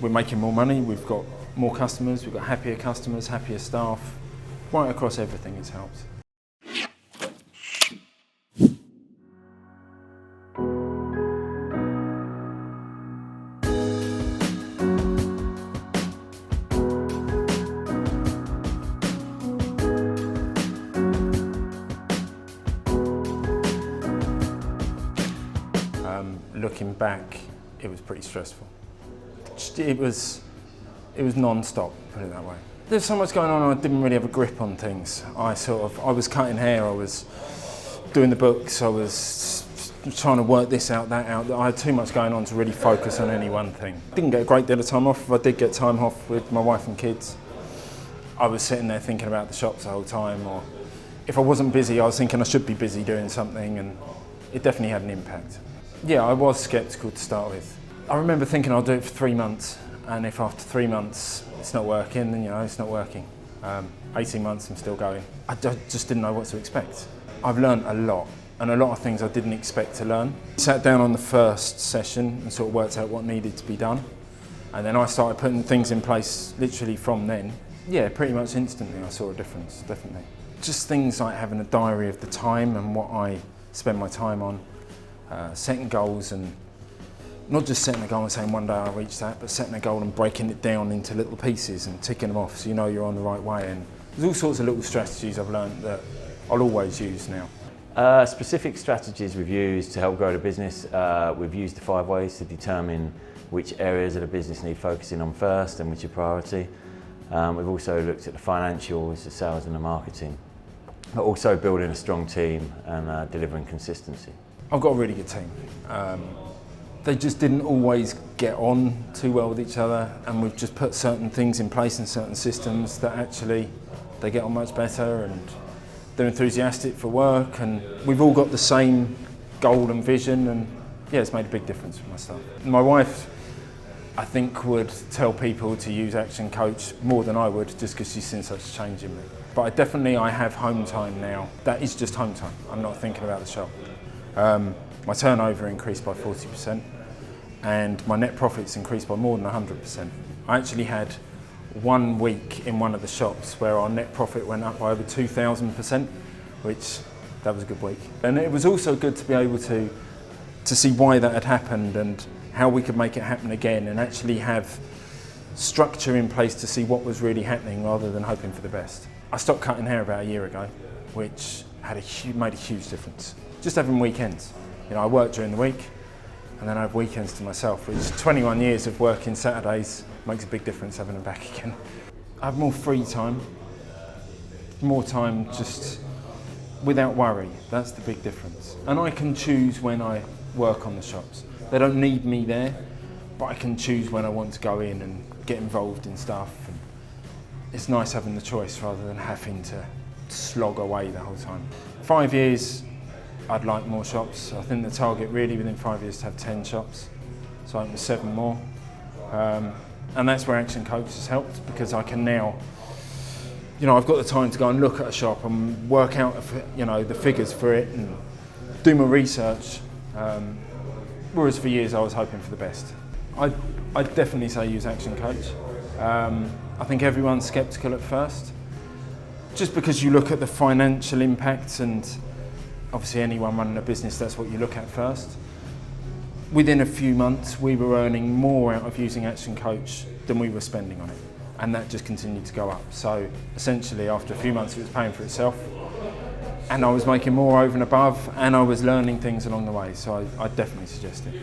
We're making more money, we've got more customers, we've got happier customers, happier staff. Right across everything it's helped. Looking back, it was pretty stressful. It was non-stop, put it that way. There's so much going on, I didn't really have a grip on things. I was cutting hair, I was doing the books, I was trying to work this out, that out. I had too much going on to really focus on any one thing. Didn't get a great deal of time off. If I did get time off with my wife and kids, I was sitting there thinking about the shops the whole time, or if I wasn't busy, I was thinking I should be busy doing something, and it definitely had an impact. Yeah, I was sceptical to start with. I remember thinking I'll do it for 3 months, and if after 3 months it's not working, then it's not working. 18 months I'm still going. I just didn't know what to expect. I've learned a lot, and a lot of things I didn't expect to learn. Sat down on the first session and sort of worked out what needed to be done, and then I started putting things in place literally from then. Yeah, pretty much instantly I saw a difference, definitely. Just things like having a diary of the time and what I spend my time on. Setting goals, and not just setting a goal and saying one day I'll reach that, but setting a goal and breaking it down into little pieces and ticking them off so you know you're on the right way. And there's all sorts of little strategies I've learned that I'll always use now. Specific strategies we've used to help grow the business. We've used the 5 ways to determine which areas of the business need focusing on first and which are priority. We've also looked at the financials, the sales and the marketing, but also building a strong team and delivering consistency. I've got a really good team. They just didn't always get on too well with each other, and we've just put certain things in place and certain systems that actually they get on much better, and they're enthusiastic for work, and we've all got the same goal and vision, and yeah, it's made a big difference for my staff. My wife, I think, would tell people to use Action Coach more than I would, just because she's seen such a change in me. But I have home time now. That is just home time. I'm not thinking about the shop. My turnover increased by 40%, and my net profits increased by more than 100%. I actually had 1 week in one of the shops where our net profit went up by over 2,000%, which that was a good week. And it was also good to be able to see why that had happened and how we could make it happen again, and actually have structure in place to see what was really happening rather than hoping for the best. I stopped cutting hair about a year ago, which made a huge difference. Just having weekends. I work during the week, and then I have weekends to myself, which 21 years of working Saturdays makes a big difference having them back again. I have more free time, more time just without worry. That's the big difference. And I can choose when I work on the shops. They don't need me there, but I can choose when I want to go in and get involved in stuff. And it's nice having the choice rather than having to slog away the whole time. 5 years, I'd like more shops. I think the target really within 5 years to have 10 shops. So I open 7 more. And that's where Action Coach has helped, because I can now, I've got the time to go and look at a shop and work out, the figures for it and do my research. Whereas for years I was hoping for the best. I'd definitely say use Action Coach. I think everyone's sceptical at first, just because you look at the financial impacts, and obviously anyone running a business, that's what you look at first. Within a few months, we were earning more out of using Action Coach than we were spending on it, and that just continued to go up. So essentially, after a few months, it was paying for itself, and I was making more over and above, and I was learning things along the way. So I definitely suggest it.